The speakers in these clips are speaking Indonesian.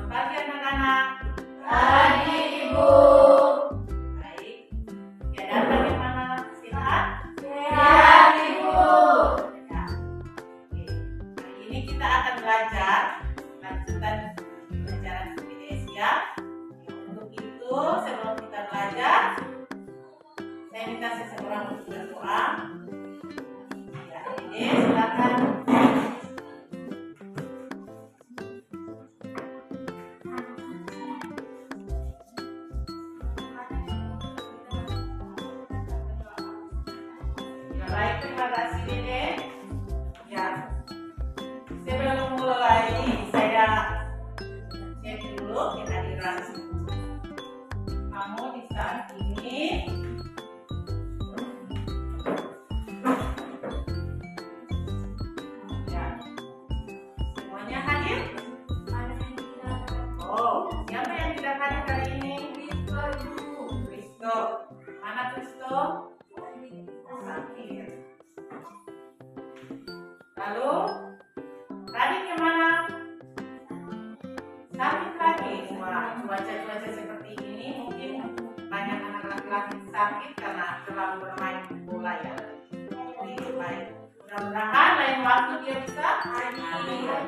Pagi anak-anak. Pagi Ibu. Baik. Ya, dan bagaimana? Sehat? Sehat Ibu. Ya. Oke. Hari ini kita akan belajar lanjutan pelajaran PDS ya. Untuk itu sebelum kita belajar, saya minta seseorang untuk berdoa. Ya, ini silakan. Baik, terima kasih Dede. Ya, sebelum mulai saya cek dulu kehadiran kamu di saat ini. Ya, semuanya hadir? Oh, siapa yang tidak hadir hari ini? Kristo. Mana Kristo? Sakit. Lalu tadi kemana? Sakit lagi. Wah, cuaca seperti ini mungkin banyak anak laki-laki sakit karena terlalu bermain bola ya. Jadi baik. Mudah-mudahan lain waktu dia bisa hadir.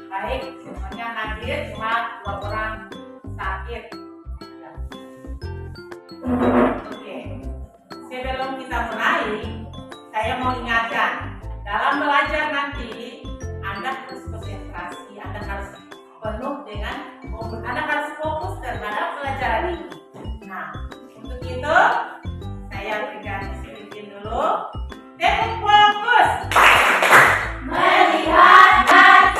Baik, semuanya hadir, cuma 2 orang sakit. Oke. Sebelum kita mulai, saya mau ingatkan, dalam belajar nanti Anda harus konsentrasi, Anda harus penuh dengan Anda harus fokus terhadap pelajaran ini. Nah, untuk itu saya berikan sedikit dulu. Tepuk fokus. Melihat dan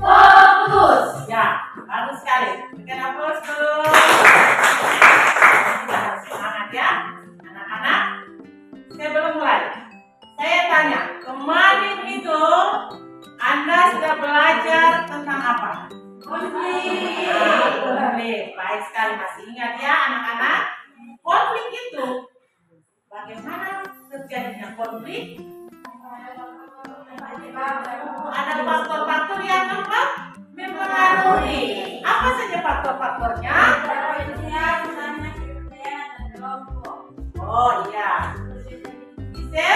fokus. Ya, bagus sekali. Berikan aplaus dulu. Kita harus semangat ya, anak-anak. Sebelum mulai, saya tanya, kemarin itu Anda sudah belajar tentang apa? Konflik. Konflik. Baik sekali, masih ingat ya anak-anak? Konflik itu bagaimana terjadinya konflik? Ada faktor-faktor yang mempengaruhi. Apa saja faktor-faktornya? Oh iya. Bisa?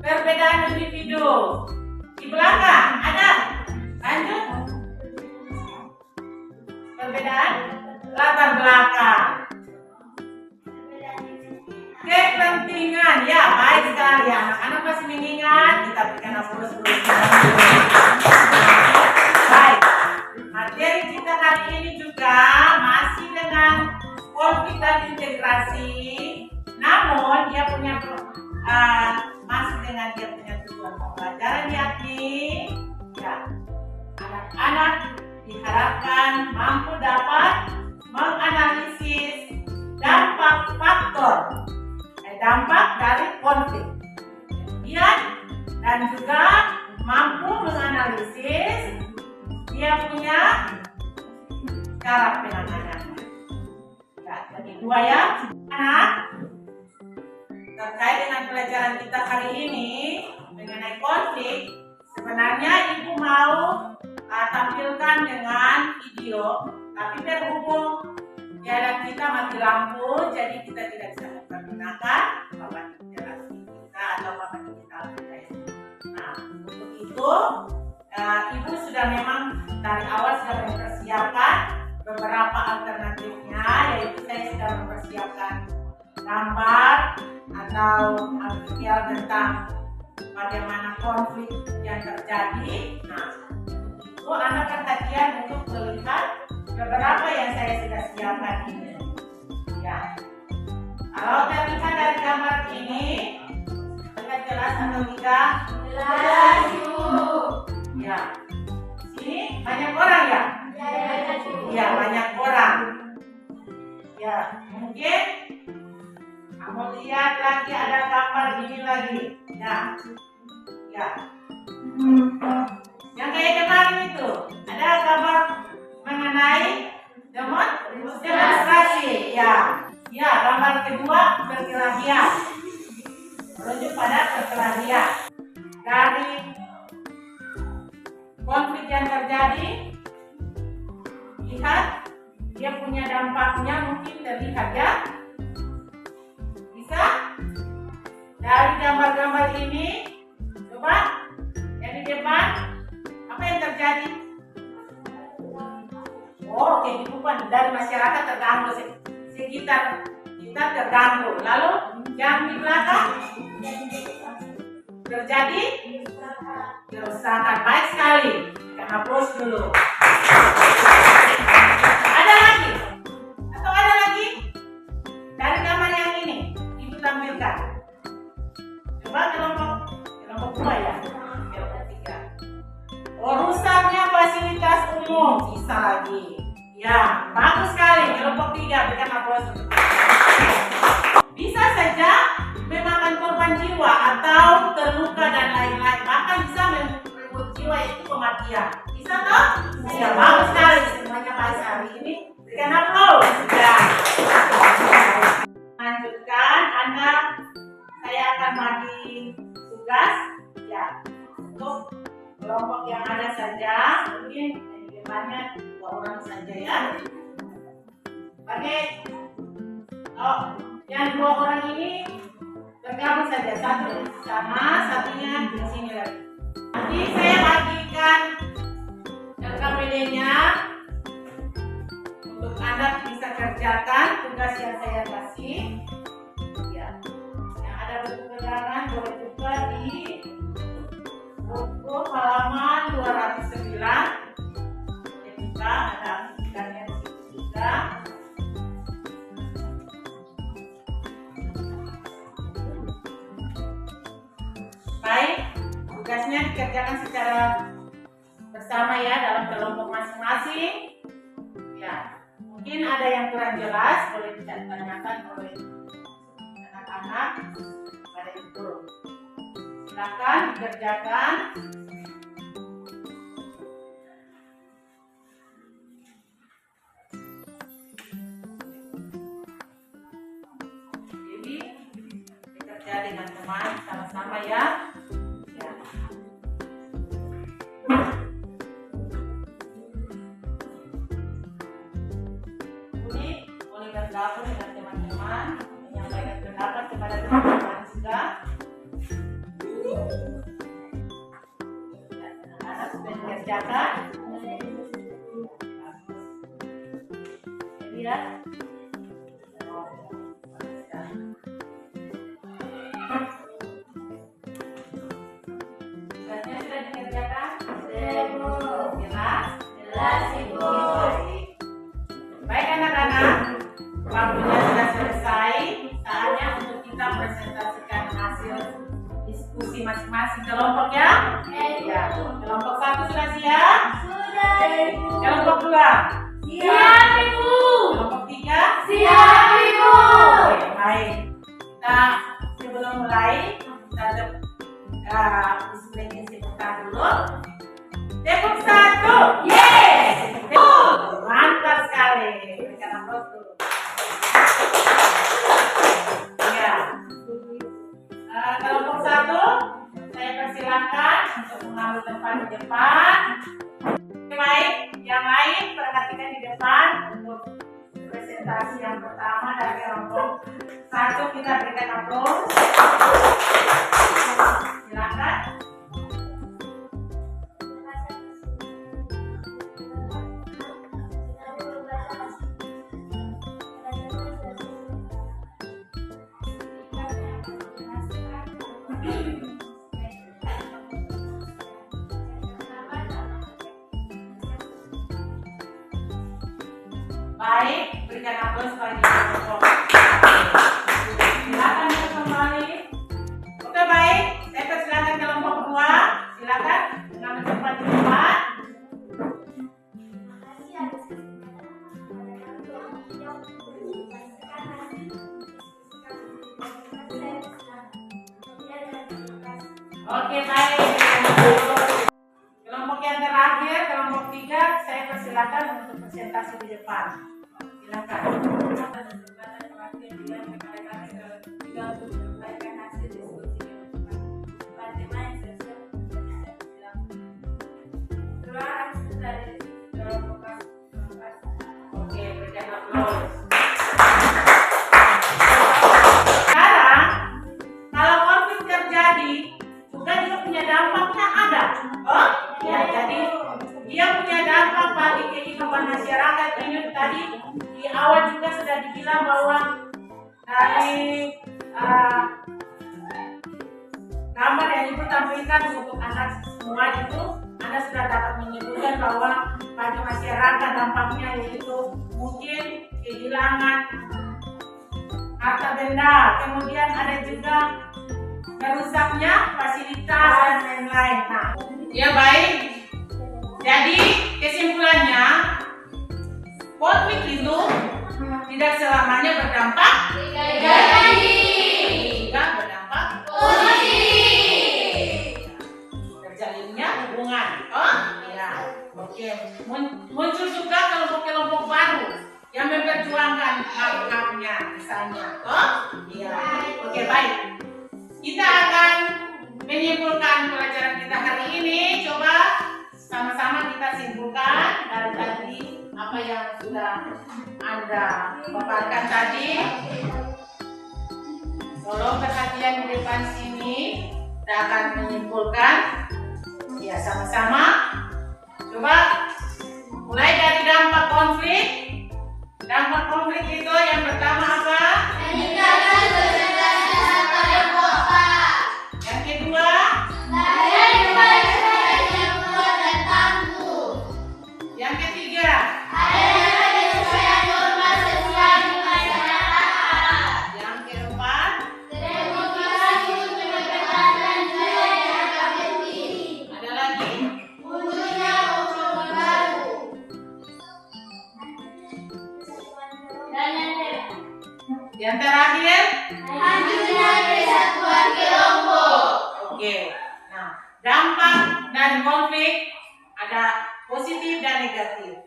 Perbedaan individu. Di belakang ada. Lanjut. Perbedaan latar belakang. Kepentingan. Ya, baik sekali ya. Anak-anak masih mengingat. Kita berikan aplaus dulu. Baik. Materi kita hari ini juga masih dengan konflik dan integrasi. Namun dia punya masih dengan dia punya tujuan pembelajaran yakni ya, anak-anak diharapkan mampu dapat menganalisis dampak dari konflik. Kemudian dan juga mampu menganalisis dia punya cara penanganannya. Ya, jadi 2 ya. Anak, terkait dengan pelajaran kita hari ini mengenai konflik, sebenarnya Ibu mau tampilkan dengan video, tapi berhubung jalan kita mati lampu, jadi kita tidak bisa mempergunakan papan interaksi kita atau papan digital kita. Nah, untuk itu Ibu sudah memang dari awal sudah mempersiapkan beberapa alternatifnya, yaitu saya sudah mempersiapkan gambar atau artikel tentang bagaimana konflik yang terjadi. Nah, itu anak perhatian untuk melihat beberapa yang saya sudah siapkan ini. Ya, kalau terlihat dari gambar ini, terlihat jelas atau tidak? Jelas Ibu. Ya, sini banyak orang ya? Ya, banyak orang. Ya, mungkin kamu lihat lagi ada gambar ini lagi. Ya, ya. Yang kayak kemarin itu ada gambar mengenai demonstrasi. Ya, ya. Gambar kedua perkelahian. Merujuk pada perkelahian dari konflik yang terjadi terganggu. Lalu yang di belakang terjadi kerusakan. Baik sekali. Kita aplaus dulu. Ada lagi? Atau ada lagi? Dari gambar yang ini, Ibu tampilkan. Coba kelompok 2 ya. Kelompok 3. Oh, rusaknya fasilitas umum. Bisa lagi. Ya, bagus sekali. Kelompok 3, berikan aplaus. Bisa saja memakan korban jiwa atau terluka dan lain-lain. Bahkan bisa membuat jiwa itu kematian. Bisa toh? Ya, bagus sekali. Semuanya baik hari ini. Berikan aplaus. Ya. Lanjutkan. Saya akan bagi tugas. Ya, untuk kelompok yang ada saja. Mungkin di depannya 2 orang saja ya. Oke. Oh, yang 2 orang ini bergabung saja, satu di sana, satunya di sini lagi. Nanti saya bagikan LKPD-nya untuk Anda bisa kerjakan tugas yang saya kasih. Ya, yang ada bentuk pegangan boleh buka di buku halaman 209. Buka, ada aktivitasnya di situ juga. Baik, tugasnya dikerjakan secara bersama ya dalam kelompok masing-masing. Ya, mungkin ada yang kurang jelas, boleh ditanyakan oleh anak-anak pada ibu. Silakan dikerjakan. Jadi bekerja dengan teman sama-sama ya. Bergabung dengan teman-teman, menyampaikan pendapat kepada teman-teman juga. Anak-anak sudah dikerjakan. Jadi ya. Tugasnya sudah dikerjakan? Jelas? Jelas, Ibu. Baik anak-anak. Waktunya sudah selesai, saatnya untuk kita presentasikan hasil diskusi masing-masing kelompok ya. Ya. Kelompok 1 sudah siap? Sudah, Ibu. Kelompok 2? Siap, Ibu. Kelompok 3? Siap, Ibu. Oke, baik. Kita sebelum mulai, kita display sebentar dulu. Tepuk 1. Yes. Mantap sekali. Berikan aplaus dulu. Ya. Kelompok 1, saya persilakan untuk mengambil tempat di depan. Baik, yang lain perhatikan di depan untuk presentasi yang pertama dari kelompok 1. Kita berikan aplaus. Silakan. Baik, berikan aplaus bagi kelompok. Silakan kembali. Oke, baik. Saya persilakan kelompok 2. Silakan mengambil tempat di depan. Oke, baik. Kelompok yang terakhir, kelompok 3, saya persilakan untuk presentasi di depan. Silakan. Oke, berikan aplaus. Sekarang, kalau konflik terjadi, juga punya dampak dari gambar yang Ibu tampilkan untuk anak semua itu, Anda sudah dapat menyimpulkan bahwa bagi masyarakat dampaknya yaitu mungkin kehilangan harta benda, kemudian ada juga merusaknya fasilitas dan lain-lain. Nah, ya baik. Jadi kesimpulannya, konflik itu tidak selamanya berdampak tidak berdampak terjalinnya hubungan. Oh, ya. Oke. Muncul juga kelompok-kelompok baru yang memperjuangkan hak-haknya misalnya. Oh, iya. Oke, baik. Kita akan menyimpulkan pelajaran kita hari ini. Coba sama-sama kita simpulkan dari tadi apa yang sudah Anda paparkan tadi. Tolong perhatian di depan sini. Kita akan menyimpulkan. Ya, sama-sama. Coba mulai dari dampak konflik. Dampak konflik itu yang pertama apa? Meningkatkan kecerdasan pada bapak. Yang kedua? Lahir kepercayaan yang kuat dan tangguh. Yang ketiga? Adanya penyesuaian norma sosial di masyarakat. Yang keempat? Termotivasi untuk mempertahankan nilai dan harga diri. Ada lagi? Munculnya kompromi baru. Dan Yang terakhir? hancurnya persatuan kelompok. Oke. Nah, dampak dari konflik ada positif dan negatif.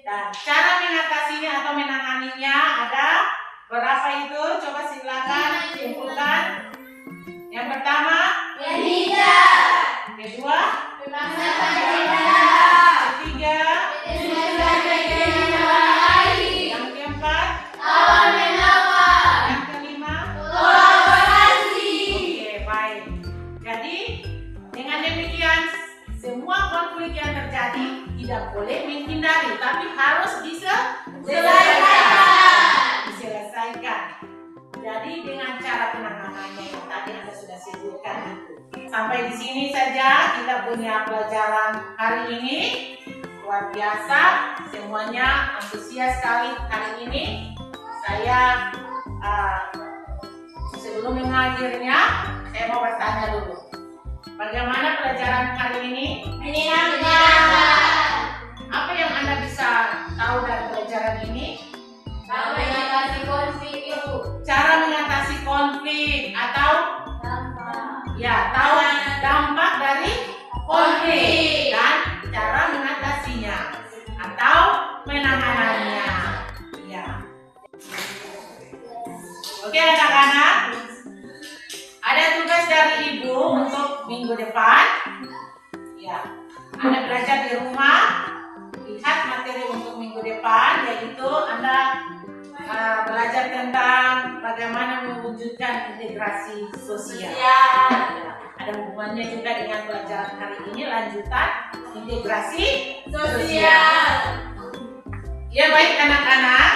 Dan cara mengatasinya atau menanganinya ada berapa itu? Coba silakan simpulkan. Yang pertama, Meningkat. kedua, Memaksakan agenda. ketiga, Menyesuaikan dengan orang lain. yang keempat, Tawar menawar. yang kelima. Kolaborasi. Oke, baik. Jadi dengan demikian semua konflik yang terjadi tidak boleh menghindari, tapi harus diselesaikan. Jadi dengan cara penanganannya yang tadi Anda sudah sebutkan itu. Sampai di sini saja kita punya pelajaran hari ini. Luar biasa, semuanya antusias sekali hari ini. Saya sebelum mengakhirnya, saya mau bertanya dulu. Bagaimana pelajaran hari ini? Menyenangkan. Apa yang Anda bisa tahu dari pelajaran ini? Mengatasi konflik itu. Cara mengatasi konflik atau ya tahu dampak dari konflik dan cara mengatasinya atau menanganannya. Ya. Oke anak-anak, ada tugas dari Ibu untuk minggu depan. Ya, Anda belajar di rumah, lihat materi untuk minggu depan, yaitu Anda belajar tentang bagaimana mewujudkan integrasi sosial. Ya, ada hubungannya juga dengan pelajaran hari ini, lanjutan integrasi sosial. Ya baik anak-anak,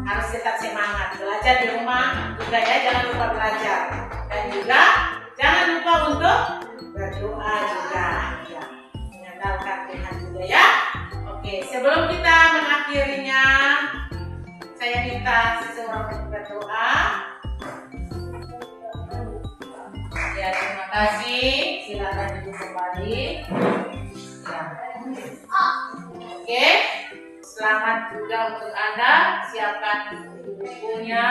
harus tetap semangat belajar di rumah juga ya, jangan lupa belajar dan juga jangan lupa untuk berdoa juga ya, mengandalkan Tuhan juga ya. Oke, sebelum kita mengakhirinya, saya minta seseorang untuk berdoa. Ya, terima kasih. Silakan duduk kembali. Ya. Oke, selamat juga untuk Anda. Siapkan bukunya.